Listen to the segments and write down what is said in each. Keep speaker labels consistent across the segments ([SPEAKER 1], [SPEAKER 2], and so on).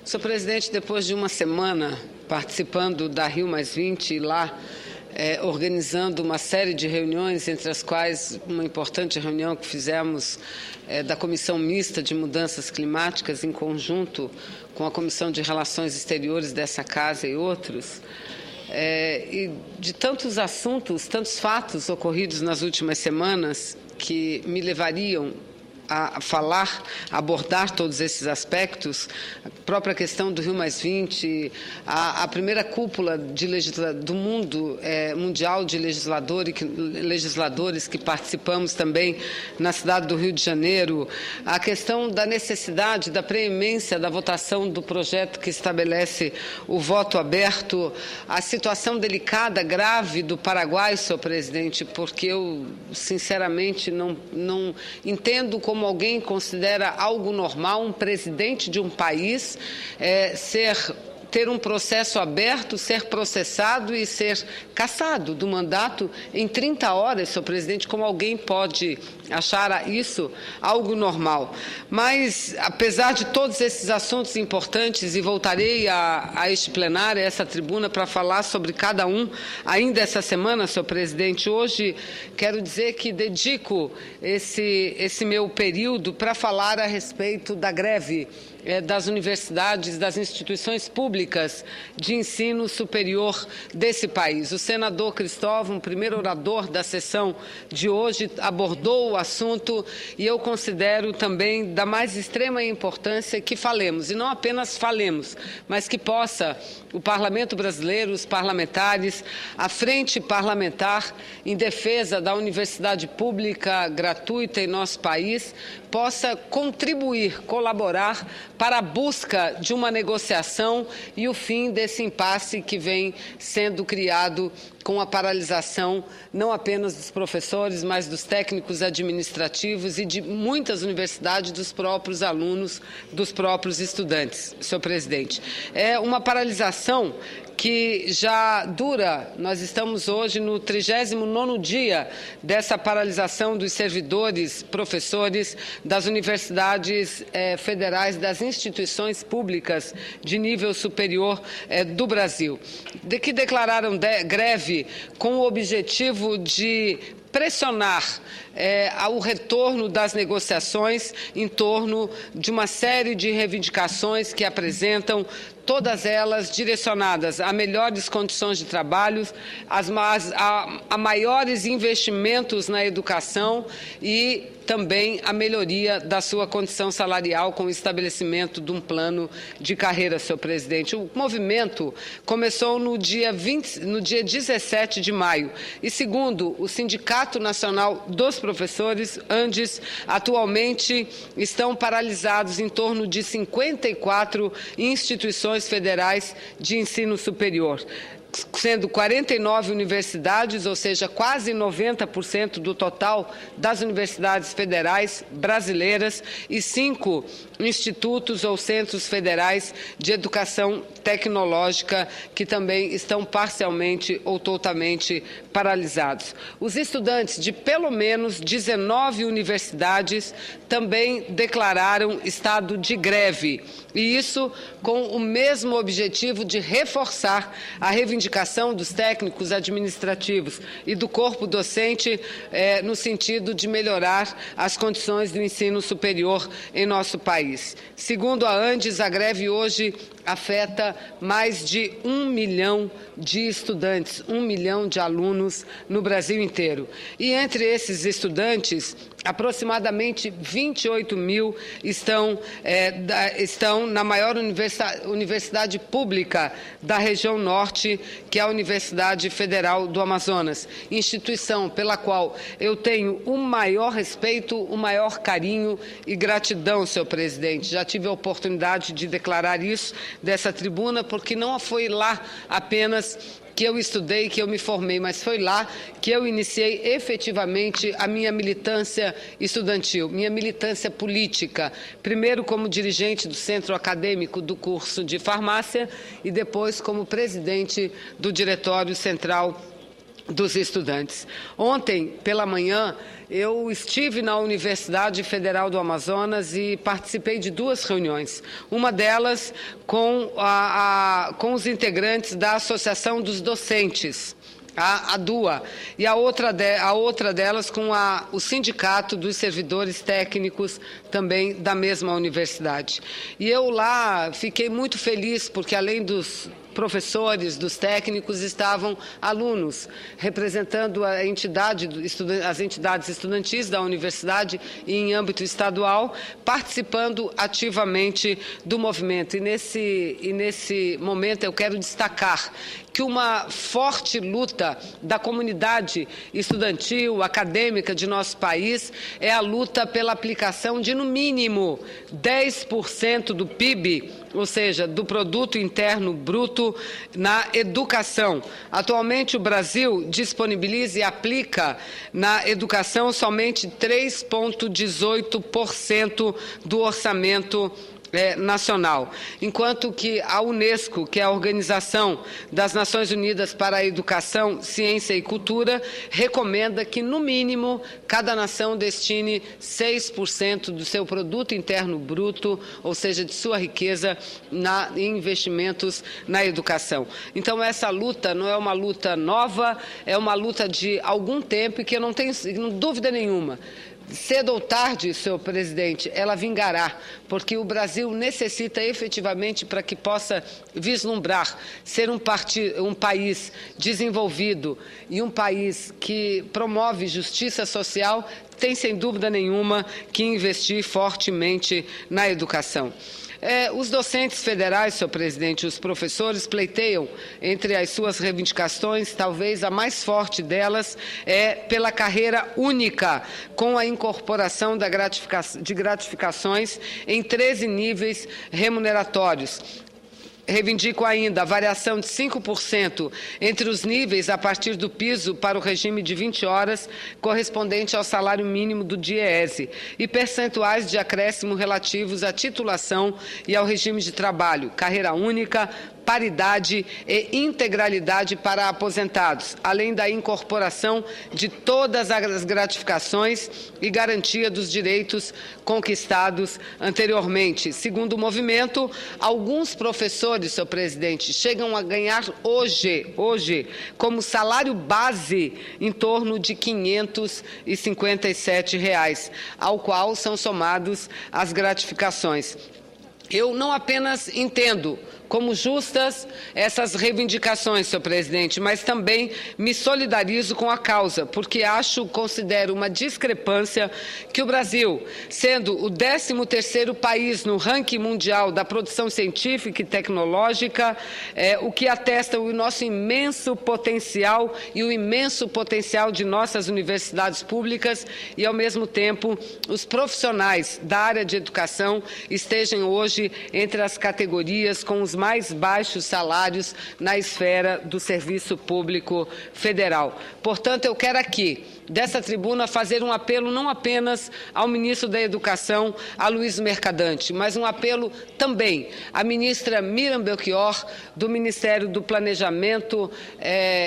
[SPEAKER 1] Senhor presidente, depois de uma semana participando da Rio+20 e lá organizando uma série de reuniões, entre as quais uma importante reunião que fizemos da Comissão Mista de Mudanças Climáticas, em conjunto com a Comissão de Relações Exteriores dessa Casa e outros, e de tantos assuntos, tantos fatos ocorridos nas últimas semanas que me levariam a falar, a abordar todos esses aspectos, a própria questão do Rio+20, a primeira cúpula do mundo mundial de legisladores que participamos também na cidade do Rio de Janeiro, a questão da necessidade da preemência da votação do projeto que estabelece o voto aberto, a situação delicada, grave do Paraguai, senhor presidente, porque eu, sinceramente, não entendo como alguém considera algo normal um presidente de um país ter um processo aberto, ser processado e ser cassado do mandato em 30 horas, senhor presidente, como alguém pode achar isso algo normal. Mas, apesar de todos esses assuntos importantes, e voltarei a este plenário, a essa tribuna, para falar sobre cada um ainda essa semana, senhor presidente, hoje quero dizer que dedico esse meu período para falar a respeito da greve das universidades, das instituições públicas de ensino superior desse país. O senador Cristóvão, primeiro orador da sessão de hoje, abordou o assunto e eu considero também da mais extrema importância que falemos, e não apenas falemos, mas que possa o Parlamento brasileiro, os parlamentares, a frente parlamentar em defesa da universidade pública gratuita em nosso país, possa contribuir, colaborar para a busca de uma negociação e o fim desse impasse que vem sendo criado com a paralisação não apenas dos professores, mas dos técnicos administrativos e de muitas universidades, dos próprios alunos, dos próprios estudantes, senhor presidente. É uma paralisação que já dura, nós estamos hoje no 39º dia dessa paralisação dos servidores, professores das universidades federais, das instituições públicas de nível superior do Brasil, que declararam greve com o objetivo de pressionar ao retorno das negociações em torno de uma série de reivindicações que apresentam, todas elas direcionadas a melhores condições de trabalho, a maiores investimentos na educação e também a melhoria da sua condição salarial com o estabelecimento de um plano de carreira, senhor presidente. O movimento começou no dia 17 de maio e, segundo o Sindicato Nacional dos Professores, ANDES, atualmente estão paralisados em torno de 54 instituições federais de ensino superior, sendo 49 universidades, ou seja, quase 90% do total das universidades federais brasileiras, e 5 institutos ou centros federais de educação tecnológica que também estão parcialmente ou totalmente paralisados. Os estudantes de pelo menos 19 universidades também declararam estado de greve, e isso com o mesmo objetivo de reforçar a reivindicação dos técnicos administrativos e do corpo docente no sentido de melhorar as condições do ensino superior em nosso país. Segundo a ANDES, a greve hoje afeta mais de 1 milhão de estudantes, 1 milhão de alunos no Brasil inteiro. E entre esses estudantes, aproximadamente 28 mil estão na maior universidade pública da região norte, que é a Universidade Federal do Amazonas, instituição pela qual eu tenho o maior respeito, o maior carinho e gratidão, senhor presidente. Já tive a oportunidade de declarar isso dessa tribuna, porque não foi lá apenas que eu estudei, que eu me formei, mas foi lá que eu iniciei efetivamente a minha militância estudantil, minha militância política, primeiro como dirigente do centro acadêmico do curso de farmácia e depois como presidente do Diretório Central dos estudantes. Ontem, pela manhã, eu estive na Universidade Federal do Amazonas e participei de 2 reuniões. Uma delas com os integrantes da Associação dos Docentes, a DUA, e a outra delas com o Sindicato dos Servidores Técnicos, também da mesma universidade. E eu lá fiquei muito feliz, porque além dos professores, dos técnicos, estavam alunos, representando as entidades estudantis da universidade e em âmbito estadual, participando ativamente do movimento. E nesse momento eu quero destacar que uma forte luta da comunidade estudantil, acadêmica de nosso país é a luta pela aplicação de, no mínimo, 10% do PIB, ou seja, do Produto Interno Bruto, na educação. Atualmente, o Brasil disponibiliza e aplica na educação somente 3,18% do orçamento nacional, enquanto que a Unesco, que é a Organização das Nações Unidas para a Educação, Ciência e Cultura, recomenda que, no mínimo, cada nação destine 6% do seu produto interno bruto, ou seja, de sua riqueza, em investimentos na educação. Então, essa luta não é uma luta nova, é uma luta de algum tempo e que eu não tenho dúvida nenhuma. Cedo ou tarde, senhor presidente, ela vingará, porque o Brasil necessita efetivamente, para que possa vislumbrar ser um país desenvolvido e um país que promove justiça social, tem sem dúvida nenhuma que investir fortemente na educação. Os docentes federais, senhor presidente, os professores pleiteiam, entre as suas reivindicações, talvez a mais forte delas é pela carreira única, com a incorporação de gratificações em 13 níveis remuneratórios. Reivindico ainda a variação de 5% entre os níveis a partir do piso para o regime de 20 horas, correspondente ao salário mínimo do DIEESE, e percentuais de acréscimo relativos à titulação e ao regime de trabalho, carreira única, paridade e integralidade para aposentados, além da incorporação de todas as gratificações e garantia dos direitos conquistados anteriormente. Segundo o movimento, alguns professores, senhor presidente, chegam a ganhar hoje, como salário base, em torno de R$ 557, ao qual são somados as gratificações. Eu não apenas entendo como justas essas reivindicações, senhor presidente, mas também me solidarizo com a causa, porque considero uma discrepância que o Brasil, sendo o 13º país no ranking mundial da produção científica e tecnológica, o que atesta o nosso imenso potencial e o imenso potencial de nossas universidades públicas e, ao mesmo tempo, os profissionais da área de educação estejam hoje entre as categorias com os mais baixos salários na esfera do serviço público federal. Portanto, eu quero aqui, dessa tribuna, fazer um apelo não apenas ao ministro da Educação, Aloysio Mercadante, mas um apelo também à ministra Miriam Belchior, do Ministério do Planejamento,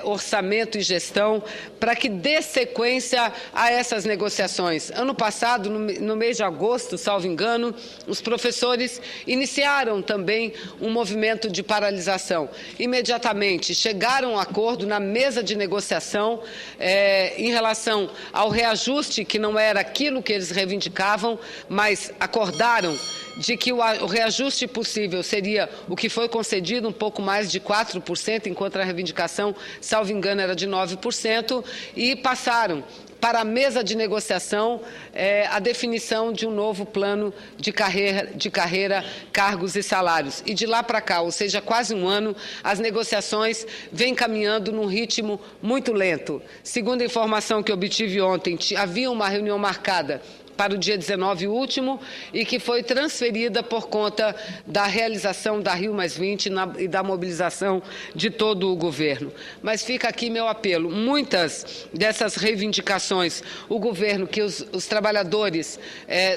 [SPEAKER 1] Orçamento e Gestão, para que dê sequência a essas negociações. Ano passado, no mês de agosto, salvo engano, os professores iniciaram também um movimento de paralisação. Imediatamente chegaram a um acordo na mesa de negociação em relação ao reajuste, que não era aquilo que eles reivindicavam, mas acordaram de que o reajuste possível seria o que foi concedido, um pouco mais de 4%, enquanto a reivindicação, salvo engano, era de 9%, e passaram para a mesa de negociação a definição de um novo plano de carreira, cargos e salários. E de lá para cá, ou seja, quase um ano, as negociações vêm caminhando num ritmo muito lento. Segundo a informação que obtive ontem, havia uma reunião marcada para o dia 19 último e que foi transferida por conta da realização da Rio+20 e da mobilização de todo o governo. Mas fica aqui meu apelo. Muitas dessas reivindicações, o governo, que os trabalhadores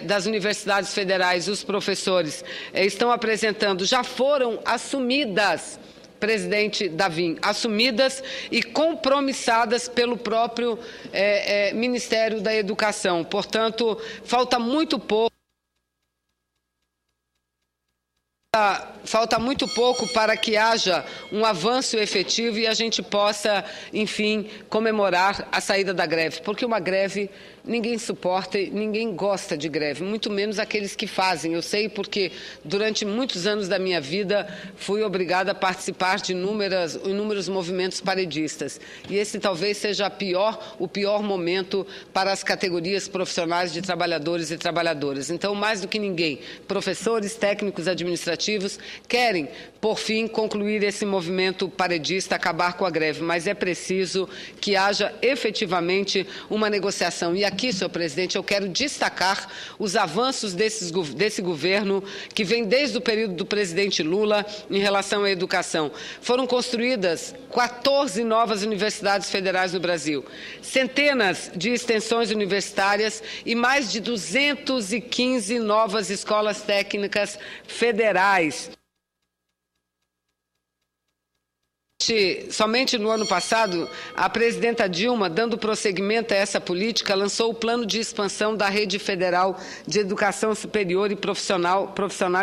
[SPEAKER 1] das universidades federais, os professores, estão apresentando, já foram assumidas presidente Davim, assumidas e compromissadas pelo próprio Ministério da Educação. Portanto, falta muito pouco para que haja um avanço efetivo e a gente possa, enfim, comemorar a saída da greve, porque uma greve ninguém suporta, ninguém gosta de greve, muito menos aqueles que fazem. Eu sei porque durante muitos anos da minha vida fui obrigada a participar de inúmeros movimentos paredistas. E esse talvez seja o pior momento para as categorias profissionais de trabalhadores e trabalhadoras. Então, mais do que ninguém, professores, técnicos administrativos querem, por fim, concluir esse movimento paredista, acabar com a greve, mas é preciso que haja efetivamente uma negociação. E aqui, senhor presidente, eu quero destacar os avanços desse governo, que vem desde o período do presidente Lula em relação à educação. Foram construídas 14 novas universidades federais no Brasil, centenas de extensões universitárias e mais de 215 novas escolas técnicas federais. Somente no ano passado, a presidenta Dilma, dando prosseguimento a essa política, lançou o Plano de Expansão da Rede Federal de Educação Superior e Profissional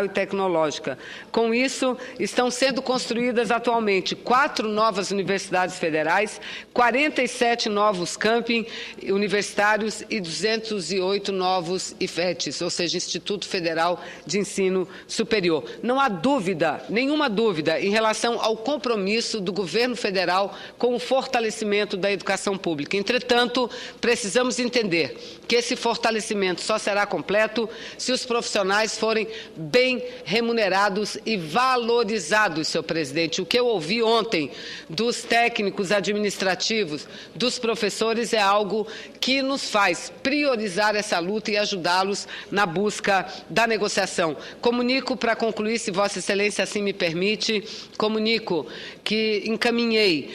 [SPEAKER 1] e Tecnológica. Com isso, estão sendo construídas atualmente 4 novas universidades federais, 47 novos camping universitários e 208 novos IFETs, ou seja, Instituto Federal de Ensino Superior. Não há dúvida, nenhuma dúvida, em relação ao compromisso do governo federal com o fortalecimento da educação pública. Entretanto, precisamos entender que esse fortalecimento só será completo se os profissionais forem bem remunerados e valorizados, senhor presidente. O que eu ouvi ontem dos técnicos administrativos, dos professores, é algo que nos faz priorizar essa luta e ajudá-los na busca da negociação. Comunico, para concluir, se Vossa Excelência assim me permite, comunico que encaminhei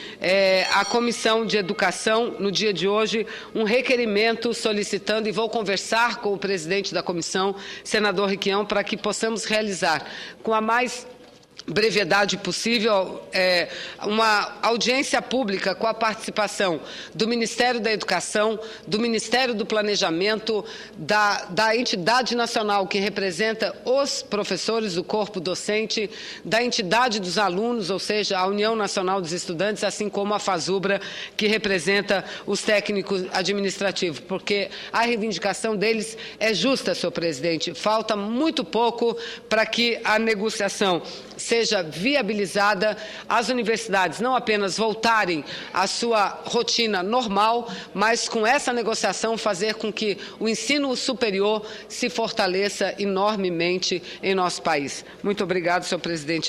[SPEAKER 1] à Comissão de Educação, no dia de hoje, um requerimento solicitando, e vou conversar com o presidente da comissão, senador Requião, para que possamos realizar com a mais brevidade possível uma audiência pública com a participação do Ministério da Educação, do Ministério do Planejamento, da entidade nacional que representa os professores do corpo docente, da entidade dos alunos, ou seja, a União Nacional dos Estudantes, assim como a FASUBRA, que representa os técnicos administrativos, porque a reivindicação deles é justa, senhor presidente. Falta muito pouco para que a negociação seja viabilizada, as universidades não apenas voltarem à sua rotina normal, mas com essa negociação fazer com que o ensino superior se fortaleça enormemente em nosso país. Muito obrigado, senhor presidente.